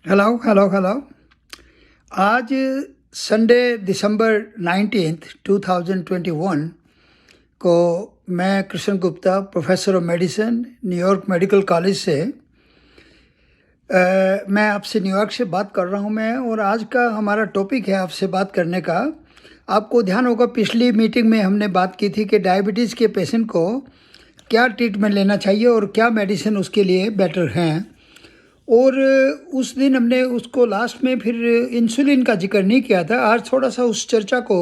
Hello hello hello. आज Sunday दिसंबर 19 2021 को मैं Krishna Gupta professor of medicine New York medical college से मैं आपसे न्यूयॉर्क से बात कर रहा हूं मैं। और आज का हमारा टॉपिक है आपसे बात करने का। आपको ध्यान होगा पिछली मीटिंग में हमने बात की थी कि डायबिटीज़ के पेशेंट को क्या ट्रीटमेंट लेना चाहिए और क्या मेडिसिन उसके लिए बेटर हैं। और उस दिन हमने उसको लास्ट में फिर इंसुलिन का जिक्र नहीं किया था। आज थोड़ा सा उस चर्चा को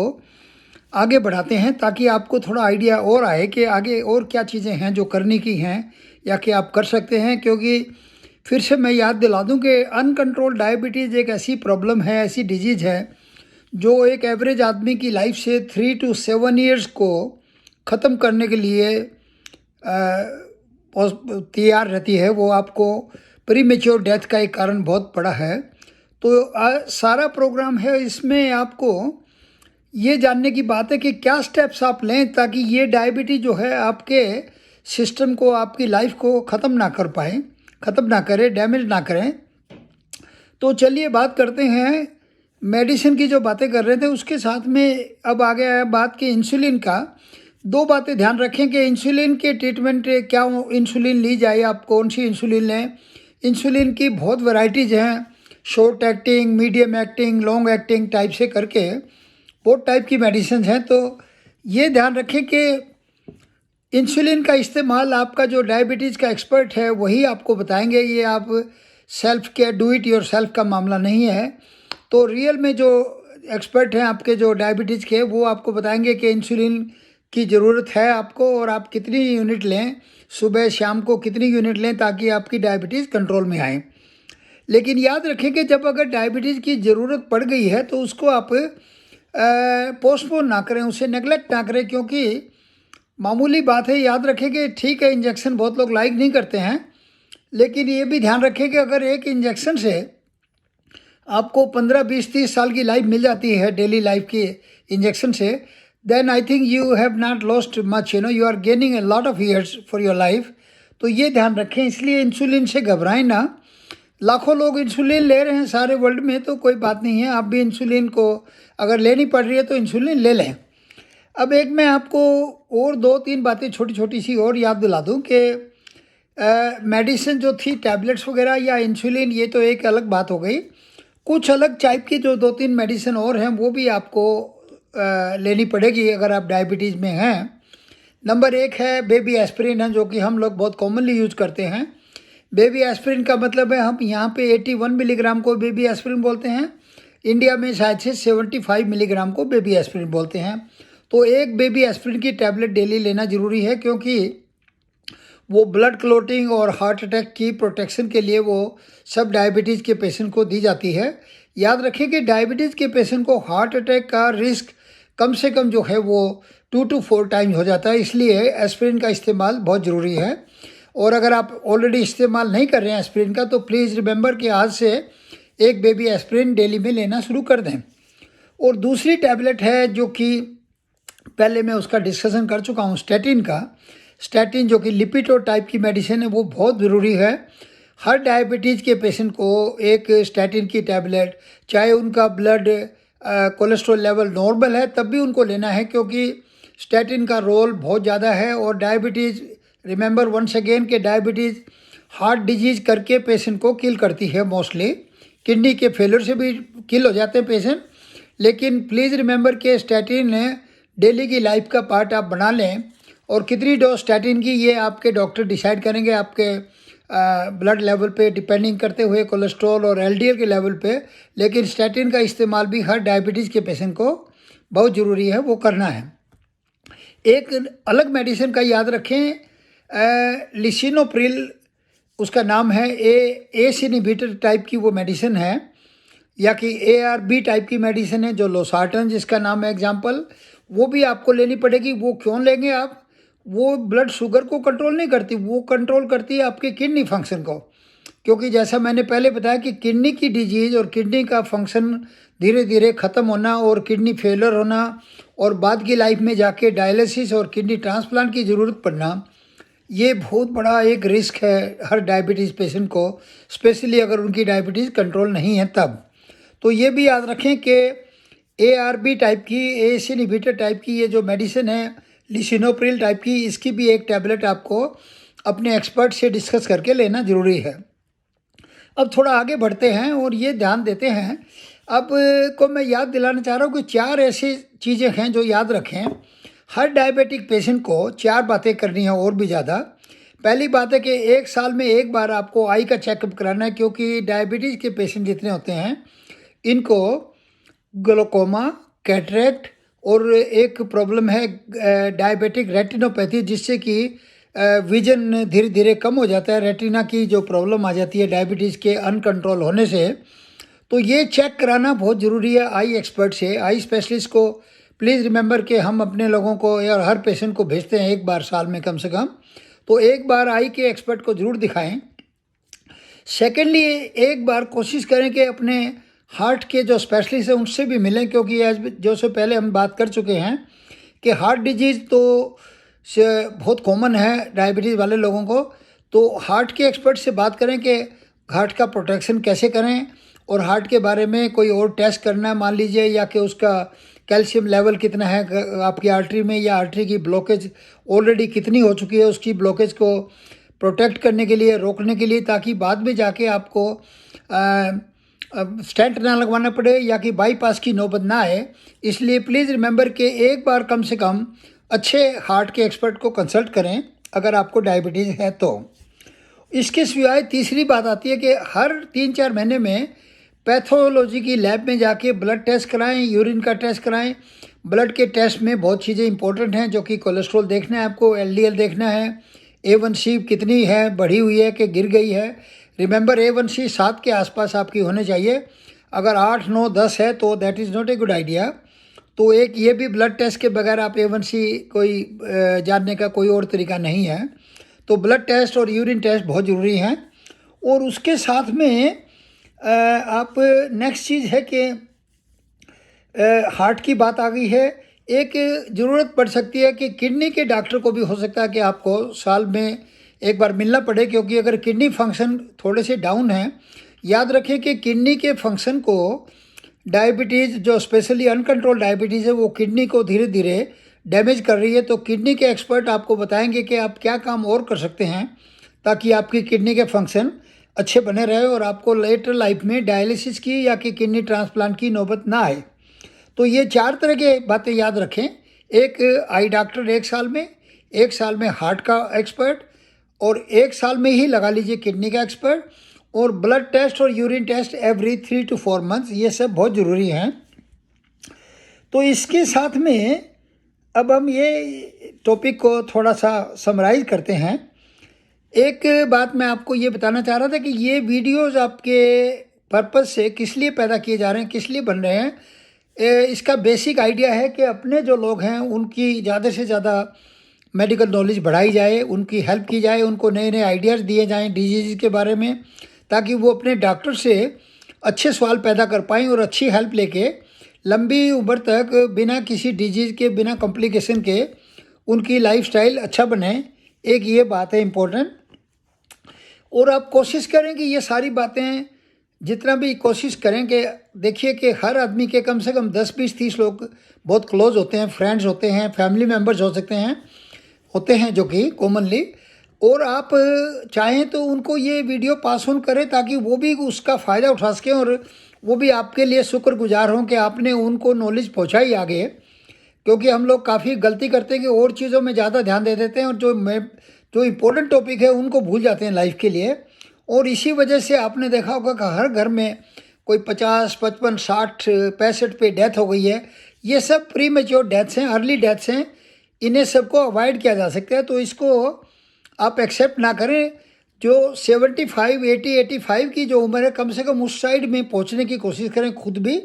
आगे बढ़ाते हैं ताकि आपको थोड़ा आइडिया और आए कि आगे और क्या चीज़ें हैं जो करने की हैं या कि आप कर सकते हैं। क्योंकि फिर से मैं याद दिला दूं कि अनकंट्रोल्ड डायबिटीज़ एक ऐसी प्रॉब्लम है, ऐसी डिजीज़ है जो एक एवरेज आदमी की लाइफ से 3 to 7 ईयर्स को ख़त्म करने के लिए तैयार रहती है। वो आपको प्रीमेच्योर डेथ का एक कारण बहुत बड़ा है। तो सारा प्रोग्राम है इसमें आपको ये जानने की बात है कि क्या स्टेप्स आप लें ताकि ये डायबिटीज़ जो है आपके सिस्टम को, आपकी लाइफ को ख़त्म ना कर पाए, ख़त्म ना करे, डैमेज ना करें। तो चलिए बात करते हैं मेडिसिन की। जो बातें कर रहे थे उसके साथ में अब आ गया है बात कि इंसुलिन का। दो बातें ध्यान रखें कि इंसुलिन के ट्रीटमेंट क्या इंसुलिन ली जाए, आप कौन सी इंसुलिन लें। इंसुलिन की बहुत वैरायटीज़ हैं, short acting, medium acting, long acting type से करके बहुत टाइप की मेडिसिन हैं। तो ये ध्यान रखें कि इंसुलिन का इस्तेमाल आपका जो डायबिटीज़ का एक्सपर्ट है वही आपको बताएंगे। ये आप self care, do it your self का मामला नहीं है। तो रियल में जो एक्सपर्ट हैं आपके जो डायबिटीज़ के, वो आपको बताएंगे कि इंसुलिन की ज़रूरत है आपको और आप कितनी यूनिट लें, सुबह शाम को कितनी यूनिट लें ताकि आपकी डायबिटीज़ कंट्रोल में आए। लेकिन याद रखें कि जब अगर डायबिटीज़ की ज़रूरत पड़ गई है तो उसको आप पोस्टपोन ना करें, उसे नेगलेक्ट ना करें। क्योंकि मामूली बात है, याद रखें कि ठीक है इंजेक्शन बहुत लोग लाइक नहीं करते हैं, लेकिन ये भी ध्यान रखें कि अगर एक इंजेक्शन से आपको 15, 20, 30 साल की लाइफ मिल जाती है डेली लाइफ की इंजेक्शन से, then I think you have not lost much, you are gaining a lot of years for your life. तो ये ध्यान रखें। इसलिए इंसुलिन से घबराएं ना। लाखों लोग इंसुलिन ले रहे हैं सारे वर्ल्ड में, तो कोई बात नहीं है। आप भी इंसुलिन को अगर लेनी पड़ रही है तो इंसुलिन ले लें। अब एक मैं आपको और 2-3 बातें छोटी छोटी सी और याद दिला दूं कि मेडिसिन जो थी, टैबलेट्स वगैरह या इंसुलिन, ये तो एक अलग बात हो गई। कुछ अलग टाइप की जो 2-3 मेडिसिन और हैं वो भी आपको लेनी पड़ेगी अगर आप डायबिटीज़ में हैं। नंबर 1 है बेबी एस्पिरिन है, जो कि हम लोग बहुत कॉमनली यूज करते हैं। बेबी एस्पिरिन का मतलब है, हम यहाँ पे 81 मिलीग्राम को बेबी एस्पिरिन बोलते हैं, इंडिया में शायद से 75 मिलीग्राम को बेबी एस्पिरिन बोलते हैं। तो एक बेबी एस्पिरिन की टैबलेट डेली लेना ज़रूरी है, क्योंकि वो ब्लड क्लॉटिंग और हार्ट अटैक की प्रोटेक्शन के लिए वो सब डायबिटीज़ के पेशेंट को दी जाती है। याद रखें कि डायबिटीज़ के पेशेंट को हार्ट अटैक का रिस्क कम से कम जो है वो 2 to 4 टाइम्स हो जाता है। इसलिए एस्पिरिन का इस्तेमाल बहुत ज़रूरी है। और अगर आप ऑलरेडी इस्तेमाल नहीं कर रहे हैं एस्पिरिन का, तो प्लीज़ रिमेंबर कि आज से एक बेबी एस्पिरिन डेली में लेना शुरू कर दें। और दूसरी टैबलेट है जो कि पहले मैं उसका डिस्कशन कर चुका हूँ, स्टैटिन का। स्टैटिन जो कि लिपिड टाइप की मेडिसिन है, वो बहुत ज़रूरी है। हर डायबिटीज़ के पेशेंट को एक स्टैटिन की टैबलेट, चाहे उनका ब्लड कोलेस्ट्रॉल लेवल नॉर्मल है तब भी उनको लेना है, क्योंकि स्टैटिन का रोल बहुत ज़्यादा है। और डायबिटीज़, रिमेंबर वंस अगेन कि डायबिटीज़ हार्ट डिजीज़ करके पेशेंट को किल करती है मोस्टली। किडनी के फेलियर से भी किल हो जाते हैं पेशेंट। लेकिन प्लीज़ रिमेंबर कि स्टैटिन डेली की लाइफ का पार्ट आप बना लें। और कितनी डोज स्टैटिन की ये आपके डॉक्टर डिसाइड करेंगे, आपके ब्लड लेवल पे डिपेंडिंग करते हुए, कोलेस्ट्रॉल और एलडीएल के लेवल पे। लेकिन स्टैटिन का इस्तेमाल भी हर डायबिटीज़ के पेशेंट को बहुत ज़रूरी है, वो करना है। एक अलग मेडिसिन का याद रखें, लिसिनोप्रिल उसका नाम है। एस इनहिबिटर टाइप की वो मेडिसिन है, या कि ARB टाइप की मेडिसिन है, जो लोसार्टन जिसका नाम है एग्जाम्पल, वो भी आपको लेनी पड़ेगी। वो क्यों लेंगे आप? वो ब्लड शुगर को कंट्रोल नहीं करती, वो कंट्रोल करती है आपके किडनी फंक्शन को। क्योंकि जैसा मैंने पहले बताया कि किडनी की डिजीज़ और किडनी का फंक्शन धीरे धीरे ख़त्म होना और किडनी फेलियर होना और बाद की लाइफ में जाके डायलिसिस और किडनी ट्रांसप्लांट की ज़रूरत पड़ना, ये बहुत बड़ा एक रिस्क है हर डायबिटीज़ पेशेंट को, स्पेशली अगर उनकी डायबिटीज़ कंट्रोल नहीं है तब। तो ये भी याद रखें कि ARB टाइप की, ACE इनहिबिटर टाइप की ये जो मेडिसिन है, लिसिनोप्रिल टाइप की, इसकी भी एक टैबलेट आपको अपने एक्सपर्ट से डिस्कस करके लेना ज़रूरी है। अब थोड़ा आगे बढ़ते हैं और ये ध्यान देते हैं, अब को मैं याद दिलाना चाह रहा हूँ कि 4 ऐसी चीज़ें हैं जो याद रखें। हर डायबिटिक पेशेंट को 4 बातें करनी है और भी ज़्यादा। पहली बात है कि 1 साल में एक बार आपको आई का चेकअप कराना है, क्योंकि डायबिटीज़ के पेशेंट जितने होते हैं इनको ग्लोकोमा, कैटरेक्ट और एक प्रॉब्लम है डायबिटिक रेटिनोपैथी, जिससे कि विजन धीरे धीरे कम हो जाता है, रेटिना की जो प्रॉब्लम आ जाती है डायबिटीज़ के अनकंट्रोल होने से। तो ये चेक कराना बहुत ज़रूरी है आई एक्सपर्ट से, आई स्पेशलिस्ट को। प्लीज़ रिमेंबर कि हम अपने लोगों को या हर पेशेंट को भेजते हैं एक बार साल में कम से कम, तो एक बार आई के एक्सपर्ट को ज़रूर दिखाएं। सेकेंडली, एक बार कोशिश करें कि अपने हार्ट के जो स्पेशलिस्ट हैं उनसे भी मिलें, क्योंकि जो से पहले हम बात कर चुके हैं कि हार्ट डिजीज़ तो से बहुत कॉमन है डायबिटीज़ वाले लोगों को। तो हार्ट के एक्सपर्ट से बात करें कि हार्ट का प्रोटेक्शन कैसे करें, और हार्ट के बारे में कोई और टेस्ट करना है मान लीजिए, या कि उसका कैल्शियम लेवल कितना है आपकी आर्टरी में, या आर्टरी की ब्लॉकेज ऑलरेडी कितनी हो चुकी है, उसकी ब्लॉकेज को प्रोटेक्ट करने के लिए, रोकने के लिए, ताकि बाद में जाके आपको स्टेंट ना लगवाना पड़े या कि बाईपास की नौबत ना आए। इसलिए प्लीज़ रिमेंबर कि एक बार कम से कम अच्छे हार्ट के एक्सपर्ट को कंसल्ट करें अगर आपको डायबिटीज़ है तो। इसके सिवाय तीसरी बात आती है कि हर 3-4 महीने में पैथोलॉजी की लैब में जाके ब्लड टेस्ट कराएं, यूरिन का टेस्ट कराएं। ब्लड के टेस्ट में बहुत चीज़ें इंपॉर्टेंट हैं, जो कि कोलेस्ट्रॉल देखना है आपको, LDL देखना है, A1C कितनी है, बढ़ी हुई है कि गिर गई है। रिमेंबर A1C 7 के आसपास आपकी होने चाहिए। अगर 8, 9, 10 है तो that is not a good idea. तो एक ये भी ब्लड टेस्ट के बगैर आप A1C कोई जानने का कोई और तरीका नहीं है। तो ब्लड टेस्ट और यूरिन टेस्ट बहुत ज़रूरी हैं। और उसके साथ में आप नेक्स्ट चीज़ है कि हार्ट की बात आ गई है, एक ज़रूरत पड़ सकती है कि किडनी के डॉक्टर को भी हो सकता है कि आपको साल में एक बार मिलना पड़े, क्योंकि अगर किडनी फंक्शन थोड़े से डाउन है, याद रखें कि किडनी के फंक्शन को डायबिटीज़ जो स्पेशली अनकंट्रोल डायबिटीज़ है वो किडनी को धीरे धीरे डैमेज कर रही है। तो किडनी के एक्सपर्ट आपको बताएंगे कि आप क्या काम और कर सकते हैं ताकि आपकी किडनी के फंक्शन अच्छे बने रहे और आपको लेटर लाइफ में डायलिसिस की या कि किडनी ट्रांसप्लांट की नौबत ना आए। तो ये 4 तरह के बातें याद रखें, एक आई डॉक्टर 1 साल में, 1 साल में हार्ट का एक्सपर्ट, और 1 साल में ही लगा लीजिए किडनी का एक्सपर्ट, और ब्लड टेस्ट और urine test every 3 to 4 months, ये सब बहुत ज़रूरी हैं। तो इसके साथ में अब हम ये टॉपिक को थोड़ा सा समराइज़ करते हैं। एक बात मैं आपको ये बताना चाह रहा था कि ये वीडियोज़ आपके पर्पज़ से किस लिए पैदा किए जा रहे हैं, किस लिए बन रहे हैं। इसका बेसिक आइडिया है कि अपने जो लोग हैं उनकी ज़्यादा से ज़्यादा मेडिकल नॉलेज बढ़ाई जाए, उनकी हेल्प की जाए, उनको नए नए आइडियाज़ दिए जाएं डिजीज़ के बारे में, ताकि वो अपने डॉक्टर से अच्छे सवाल पैदा कर पाएँ और अच्छी हेल्प लेके लंबी उम्र तक बिना किसी डिजीज़ के, बिना कॉम्प्लिकेशन के उनकी लाइफस्टाइल अच्छा बने। एक ये बात है इम्पोर्टेंट। और आप कोशिश करें कि ये सारी बातें जितना भी कोशिश करें कि देखिए कि हर आदमी के कम से कम 10, 20, 30 लोग बहुत क्लोज होते हैं, फ्रेंड्स होते हैं, फैमिली मेम्बर्स हो सकते हैं, होते हैं जो कि कॉमनली। और आप चाहें तो उनको ये वीडियो पास ऑन करें ताकि वो भी उसका फ़ायदा उठा सकें और वो भी आपके लिए शुक्रगुजार हों कि आपने उनको नॉलेज पहुंचाई आगे। क्योंकि हम लोग काफ़ी गलती करते हैं कि और चीज़ों में ज़्यादा ध्यान दे देते हैं और जो इम्पोर्टेंट टॉपिक है उनको भूल जाते हैं लाइफ के लिए। और इसी वजह से आपने देखा होगा कि हर घर में कोई 50, 55, 60, 65 पे डेथ हो गई है। ये सब प्री मेच्योर डेथ्स हैं, अर्ली डेथ्स हैं। इन्हें सबको अवॉइड किया जा सकता है। तो इसको आप एक्सेप्ट ना करें। जो 75, 80, 85 की जो उम्र है, कम से कम उस साइड में पहुंचने की कोशिश करें खुद भी,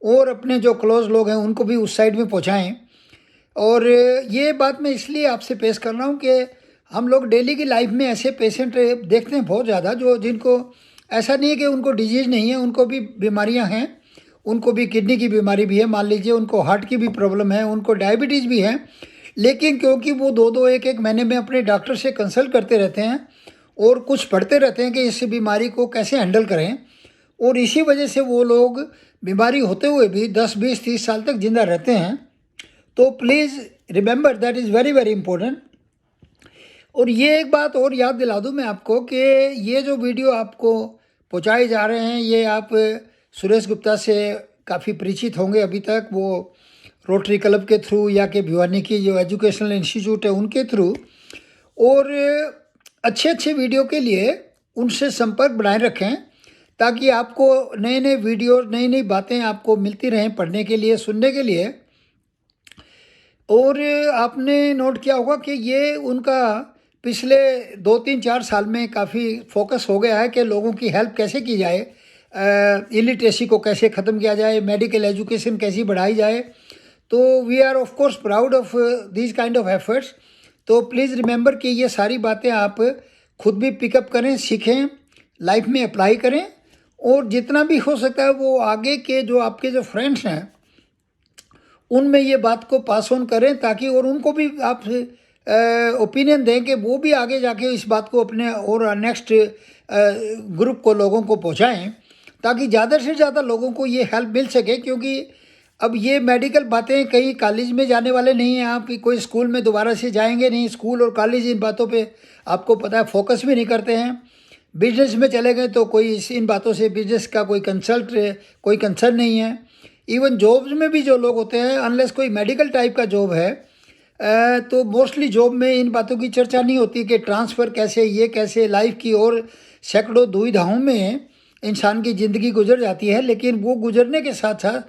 और अपने जो क्लोज लोग हैं उनको भी उस साइड में पहुंचाएं। और ये बात मैं इसलिए आपसे पेश कर रहा हूँ कि हम लोग डेली की लाइफ में ऐसे पेशेंट देखते हैं बहुत ज़्यादा, जो जिनको ऐसा नहीं है कि उनको डिजीज़ नहीं है, उनको भी बीमारियां हैं, उनको भी किडनी की बीमारी भी है, मान लीजिए उनको हार्ट की भी प्रॉब्लम है, उनको डायबिटीज़ भी है, लेकिन क्योंकि वो 2-2 1-1 महीने में अपने डॉक्टर से कंसल्ट करते रहते हैं और कुछ पढ़ते रहते हैं कि इस बीमारी को कैसे हैंडल करें, और इसी वजह से वो लोग बीमारी होते हुए भी 10, 20, 30 साल तक जिंदा रहते हैं। तो please remember that is very very important. और ये एक बात और याद दिला दूं मैं आपको कि ये जो वीडियो आपको पहुंचाए जा रहे हैं, ये आप सुरेश गुप्ता से काफ़ी परिचित होंगे अभी तक, वो रोटरी क्लब के थ्रू या कि भिवानी की जो एजुकेशनल इंस्टीट्यूट है उनके थ्रू। और अच्छे अच्छे वीडियो के लिए उनसे संपर्क बनाए रखें ताकि आपको नए नए वीडियो, नई नई बातें आपको मिलती रहें पढ़ने के लिए, सुनने के लिए। और आपने नोट किया होगा कि ये उनका पिछले 2-3-4 साल में काफ़ी फोकस हो गया है कि लोगों की हेल्प कैसे की जाए, इलिटरेसी को कैसे ख़त्म किया जाए, मेडिकल एजुकेशन कैसी बढ़ाई जाए। तो we are of course proud of these kind of efforts. तो प्लीज़ रिमेंबर कि ये सारी बातें आप खुद भी पिकअप करें, सीखें, लाइफ में अप्लाई करें, और जितना भी हो सकता है वो आगे के जो आपके जो फ्रेंड्स हैं उनमें ये बात को पास ऑन करें, ताकि और उनको भी आप ओपिनियन दें कि वो भी आगे जाके इस बात को अपने और नेक्स्ट ग्रुप को, लोगों को पहुंचाएं, ताकि ज़्यादा से ज़्यादा लोगों को ये हेल्प मिल सके। क्योंकि अब ये मेडिकल बातें कहीं कॉलेज में जाने वाले नहीं हैं, आप कोई स्कूल में दोबारा से जाएंगे नहीं। स्कूल और कॉलेज इन बातों पे आपको पता है फोकस भी नहीं करते हैं। बिजनेस में चले गए तो कोई इन बातों से बिजनेस का कोई कोई कंसर्न नहीं है। इवन जॉब्स में भी जो लोग होते हैं, अनलेस कोई मेडिकल टाइप का जॉब है, तो मोस्टली जॉब में इन बातों की चर्चा नहीं होती कि ट्रांसफ़र कैसे, ये कैसे, लाइफ की और सैकड़ों दुविधाओं में इंसान की ज़िंदगी गुजर जाती है। लेकिन वो गुजरने के साथ साथ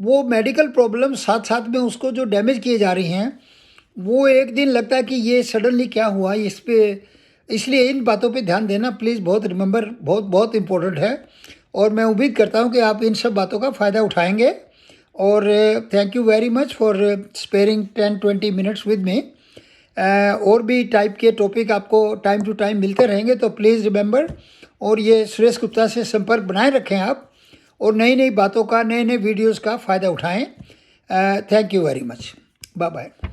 वो मेडिकल प्रॉब्लम साथ साथ में उसको जो डैमेज किए जा रही हैं, वो एक दिन लगता है कि ये सडनली क्या हुआ इस पर। इसलिए इन बातों पे ध्यान देना प्लीज़, बहुत रिमेंबर, बहुत बहुत इम्पोर्टेंट है। और मैं उम्मीद करता हूँ कि आप इन सब बातों का फ़ायदा उठाएंगे। और thank you very much for sparing 10-20 minutes with me. और भी टाइप के टॉपिक आपको टाइम टू टाइम मिलते रहेंगे, तो प्लीज़ रिमेंबर। और ये सुरेश गुप्ता से संपर्क बनाए रखें आप, और नई नई बातों का, नए नए वीडियोज़ का फ़ायदा उठाएँ। Thank you very much. Bye bye.